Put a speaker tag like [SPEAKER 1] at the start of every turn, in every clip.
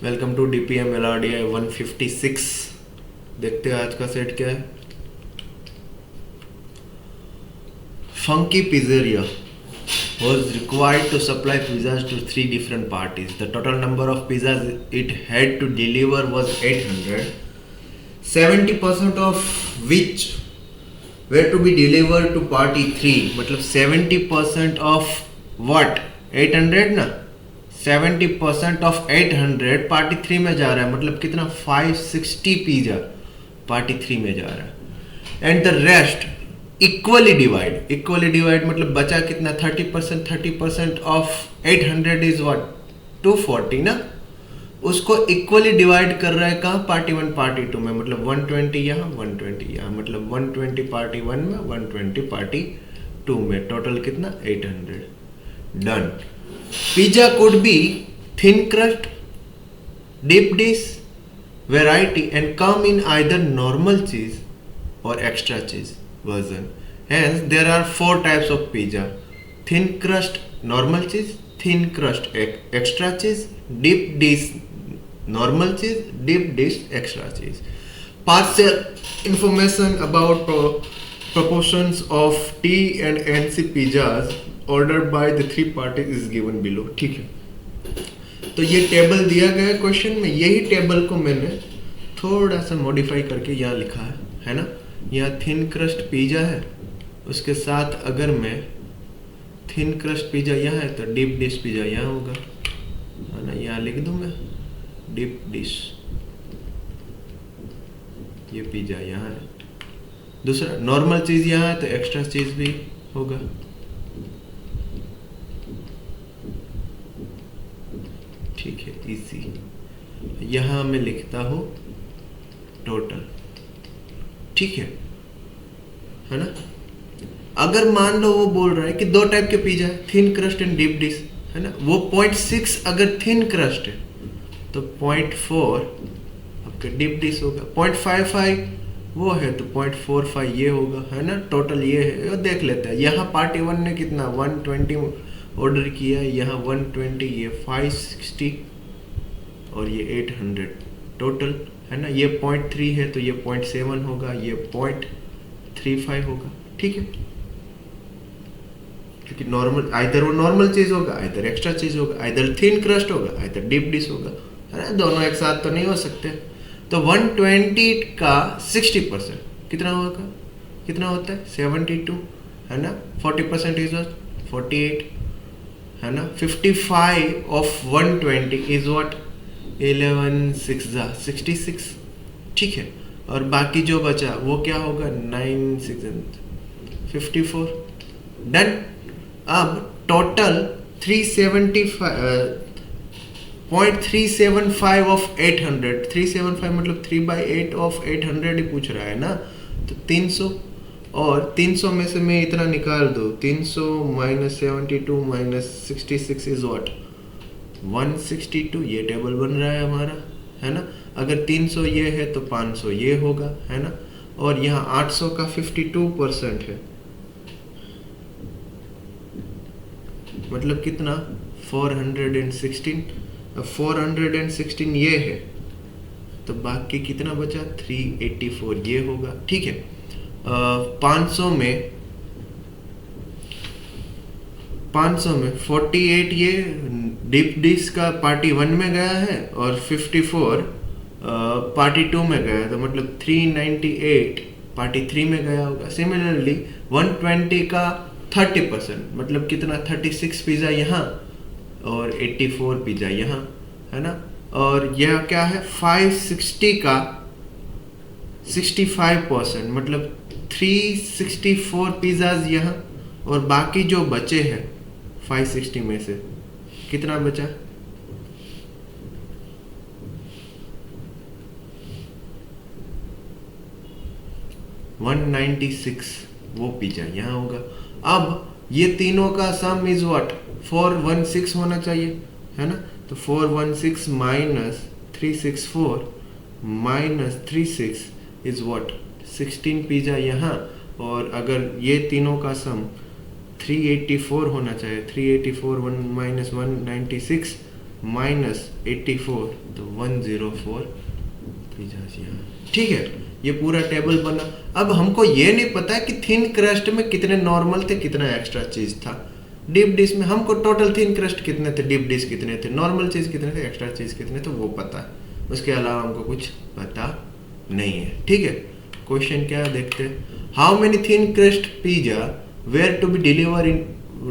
[SPEAKER 1] Welcome to DPM LRDI 156। देखते हैं आज का सेट क्या है। Funky pizzeria was required to supply pizzas to 3 different parties. The total number of pizzas it had to deliver was 800. 70% of which were to be delivered to party 3. मतलब 70% of what? 800 ना, 70% of 800 party 3 में जा रहा है। मतलब कितना? 560 pizza party 3 में जा रहा है। And the rest equally divide मतलब बचा कितना? 30% ऑफ 800 इज व्हाट? 240 ना। उसको इक्वली डिवाइड कर रहा है कहाँ? पार्टी 1 पार्टी 2 में। मतलब 120 यहाँ 120 यहाँ, मतलब 120 पार्टी 1 में 120 पार्टी 2 में। टोटल कितना? 800। Done. Pizza could be thin crust, deep dish, variety and come in either normal cheese or extra cheese version. Hence, there are 4 types of pizza: thin crust normal cheese, thin crust extra cheese, deep dish normal cheese, deep dish extra cheese. Partial information about proportions of T and NC pizzas ordered by the 3 parties is given below. ठीक है, तो ये table दिया गया question में। यही table को मैंने थोड़ा सा मॉडिफाई करके यहाँ लिखा है ना। यहाँ थिन क्रस्ट पिज़्ज़ा है, उसके साथ अगर मैं थिन क्रस्ट पिज़्ज़ा यहाँ है तो डीप डिश पिज़्ज़ा यहाँ होगा, है ना। यहाँ लिख दूँ मैं डीप डिश, ये पिज़्ज़ा यहाँ है। दूसरा नॉर्मल चीज़ यहाँ है तो एक्स्ट्रा चीज़ भी होगा। ठीक है, इजी। यहाँ मैं लिखता हूँ टोटल। ठीक है ना। अगर मान लो वो बोल रहा है कि 2 टाइप के पिज्जा है, thin crust and deep dish, है ना। वो 0.6 अगर थिन क्रस्ट है तो 0.4 आपका डीप डिश होगा। 0.55 वो है तो 0.45 ये होगा, है ना। टोटल ये है, वो देख लेते हैं। यहाँ पार्टी 1 ने कितना 120 ऑर्डर किया है, यहाँ 120, ये 560 और ये 800 टोटल, है ना। ये 0.3 है तो ये 0.7 होगा, ये 0.35 होगा। ठीक है, क्योंकि नॉर्मल आइदर वो नॉर्मल चीज होगा, आइदर एक्स्ट्रा चीज होगा, आइदर थिन क्रस्ट होगा, आइदर डीप डिश होगा, है ना। दोनों एक साथ तो नहीं हो सकते। तो 120 का 60% कितना होगा? कितना होता है? 72, है ना। 40% इज 48, है ना। 55 ऑफ 120 इज व्हाट? 11 6 66। ठीक है, और बाकी जो बचा वो क्या होगा? 9 6 54। डन। अब टोटल 0.375 ऑफ 800। 375 मतलब 3/8 ऑफ 800 ही पूछ रहा है ना। तो 300, और 300 में से मैं इतना निकाल दूँ, 300 माइनस 72 माइनस 66 इज व्हाट? 162। ये टेबल बन रहा है हमारा, है ना। अगर 300 ये है तो 500 ये होगा, है ना। और यहाँ 800 का 52% है, मतलब कितना? 416। 416 ये है तो बाकी कितना बचा? 384 ये होगा। ठीक है। 500 में 48 ये डीप डिश का पार्टी 1 में गया है और 54 पार्टी 2 में गया है, तो मतलब 398 पार्टी 3 में गया होगा। सिमिलरली 120 का 30% मतलब कितना? 36 पिज़्ज़ा यहाँ और 84 पिज़्ज़ा यहाँ, है ना। और यह क्या है? 560 का 65% मतलब 364 पिज़्ज़ाज यहाँ, और बाकी जो बचे हैं 560 में से कितना बचा? 196 वो पिज़्ज़ा यहाँ होगा। अब ये तीनों का सम इज व्हाट? 416 होना चाहिए, है ना। तो 416 minus 364 minus 36 is what? 16 pizza यहाँ, और अगर ये तीनों का सम 384 होना चाहिए। 384 1 माइनस 196 माइनस 84, तो 104 पिज़्ज़ा यहाँ। ठीक है, ये पूरा टेबल बना। अब हमको ये नहीं पता है कि थिन क्रस्ट में कितने नॉर्मल थे, कितना एक्स्ट्रा चीज़ था। डीप डिश में हमको टोटल थिन क्रस्ट कितने थे, डीप डिश कितने थे, नॉर्मल चीज़ कितने थे, एक्स्ट्रा चीज़ कितने थे, वो पता है। उसके अलावा हमको कुछ पता नहीं है। ठीक है, क्वेश्चन क्या है देखते हैं। How many thin crust pizza were to be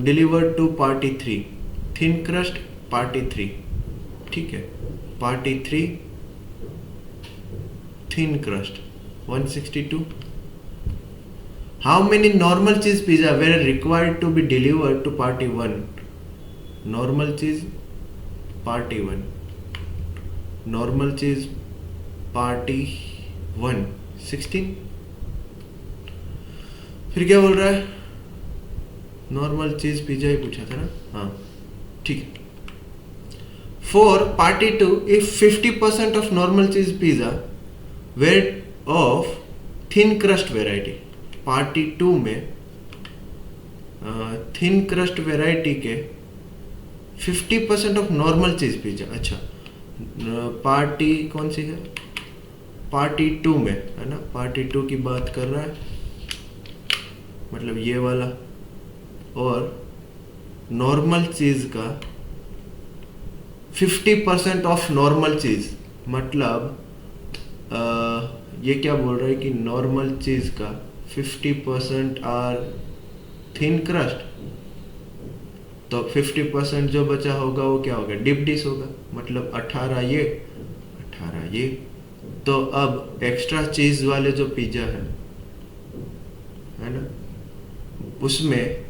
[SPEAKER 1] delivered to party 3। Thin crust party 3। ठीक है, party 3 thin crust 162. How many normal cheese pizza were required to be delivered to party 1? Normal cheese party 1. Normal cheese party 1 16. फिर क्या बोल रहा है, normal cheese pizza ही पूछा था ना। हाँ ठीक है। For party 2 if 50% of normal cheese pizza were of thin crust variety. Party 2 में थिन क्रस्ट वेराइटी के 50% ऑफ नॉर्मल चीज पिज्जा। अच्छा, पार्टी कौन सी है, पार्टी 2 में है ना, पार्टी 2 की बात कर रहा है, मतलब ये वाला। और नॉर्मल चीज का 50% ऑफ नॉर्मल चीज, मतलब ये क्या बोल रहा है कि नॉर्मल चीज का 50% आर थिन क्रस्ट, तो 50% जो बचा होगा वो क्या होगा, डीप डिश होगा। मतलब 18 ये 18 ये। तो अब एक्स्ट्रा चीज वाले जो पिज्जा है ना, उसमें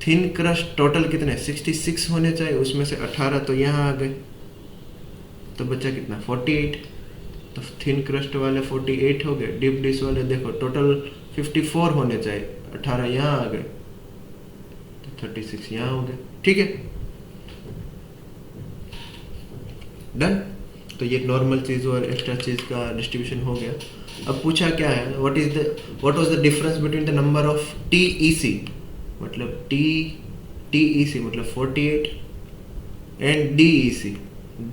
[SPEAKER 1] थिन क्रस्ट टोटल कितने 66 होने चाहिए, उसमें से 18 तो यहाँ आ गए, तो बचा कितना 48। तो थिन क्रस्ट वाले 48 हो गए, डीप डिश वाले देखो टोटल 54 होने चाहिए, 18 यहाँ आ गए, तो 36 यहाँ हो गए। ठीक है, डन। तो ये नॉर्मल चीज और एक्स्ट्रा चीज का डिस्ट्रीब्यूशन हो गया। अब पूछा क्या है, what was the difference between the number of TEC, मतलब TEC मतलब 48 एंड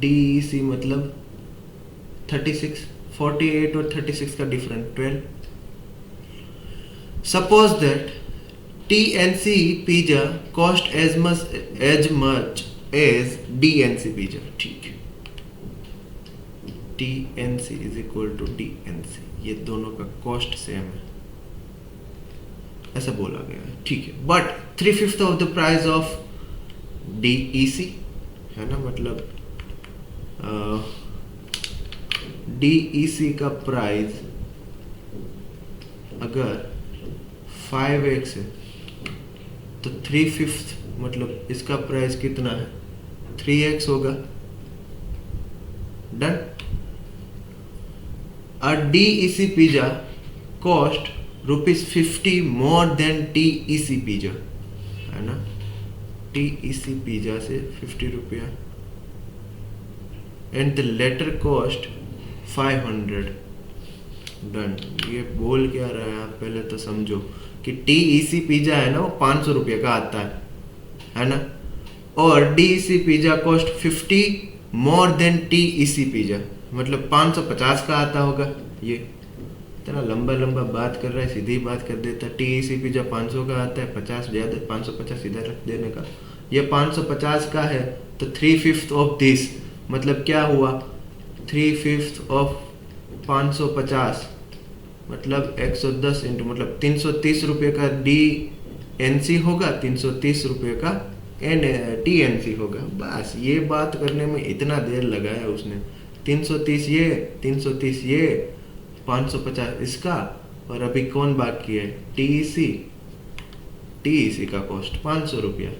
[SPEAKER 1] DEC मतलब 36। 48 और 36 का difference 12। Suppose that TNC pizza cost as much as DNC pizza. ठीक है, TNC is equal to DNC, ये दोनों का कॉस्ट सेम है, ऐसा बोला गया है। ठीक है, but 3/5 of the price of DEC है ना, मतलब DEC का प्राइस अगर 5x है तो 3/5 मतलब इसका प्राइस कितना है 3x होगा। Done. A DEC pizza cost ₹50 more than TEC pizza, है ना। TEC पिज्जा से 50 रुपया and the latter cost 500। Done. ये बोल क्या रहा है, आप पहले तो समझो कि TEC पिज्जा है ना वो 500 रुपये का आता है ना, और DEC pizza cost 50 more than TEC pizza, मतलब 550 का आता होगा। ये इतना लंबा लंबा बात कर रहा है, सीधी बात कर देता। TEC पिज्जा 500 का आता है, 50 ज़्यादा, 550 सीधा रख देने का। ये 550 का है तो 3/5 ऑफ दिस, मतलब क्या हुआ 3/5 ऑफ 550 मतलब 110 इंटू मतलब 330 रुपये का DNC होगा, 330 रुपये का TNC होगा। बस ये बात करने में इतना देर लगाया उसने। 330 ये, 330 ये, 550 इसका, और अभी कौन बाकी है TEC का कॉस्ट 500 रुपया।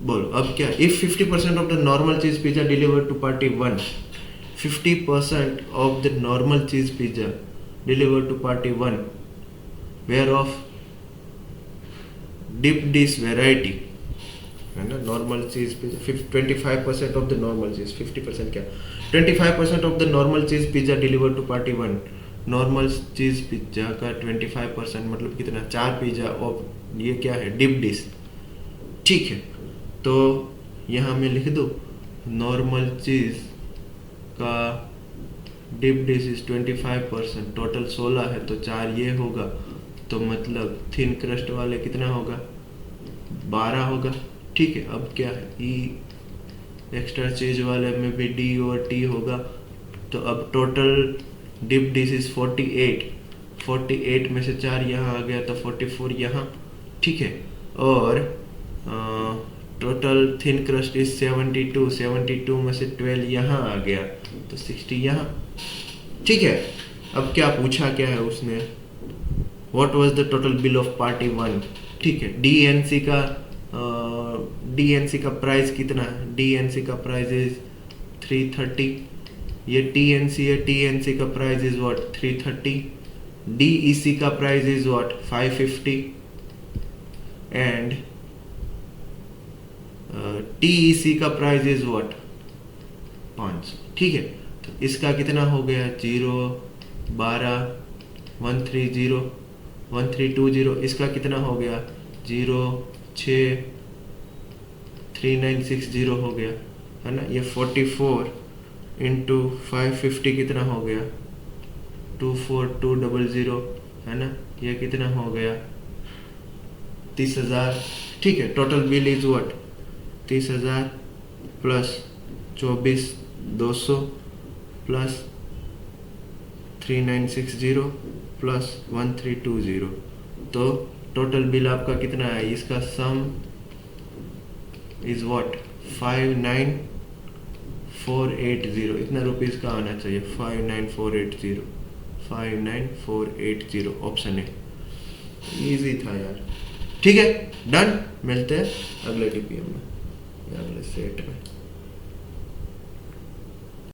[SPEAKER 1] बोलो अब क्या, if 50% of the normal cheese pizza delivered to party 1, 50% of the normal cheese pizza delivered to party 1 were of deep dish variety, है ना। Normal cheese pizza 25% of the normal चीज, 50% क्या 25% of the normal cheese pizza delivered to party 1 normal cheese pizza का 25%, मतलब कितना, 4 pizza, और ये क्या है, डिप डिश। ठीक है, तो यहाँ मैं लिख दूँ नॉर्मल चीज़ का डिप डिश इज 25%, टोटल 16 है तो 4 ये होगा, तो मतलब थिन क्रस्ट वाले कितना होगा, 12 होगा। ठीक है, अब क्या है, ई एक्स्ट्रा चीज वाले में भी डी और टी होगा, तो अब टोटल डिप डिश इज 48, 48 में से 4 यहाँ आ गया तो 44 यहाँ। ठीक है, और टोटल थिन क्रस्ट इज 72, 72 में से 12 यहाँ आ गया तो 60 यहाँ। ठीक है, अब क्या पूछा, क्या है उसने, what was the total bill of party 1। ठीक है, डीएनसी का प्राइस कितना है, डीएनसी का प्राइस इज 330, ये टीएनसी है, टीएनसी का प्राइस इज व्हाट 330, डीईसी का price is what 550 and TEC का प्राइस इज व्हाट 500। ठीक है, तो इसका कितना हो गया, 0 12 130 1320, इसका कितना हो गया 0 6 3960 हो गया, है ना। ये 44 इंटू 550 कितना हो गया 24200, है ना। ये कितना हो गया 30,000। ठीक है, total bill is what 30,000 plus 24,200 plus 3960 plus 1320, तो टोटल बिल आपका कितना है, इसका सम इज व्हाट 59480, इतना रुपीस का आना चाहिए, 59480, 59480 ऑप्शन है। इजी था यार। ठीक है, डन, मिलते हैं अगले टीपीएम में या अगले सेट में।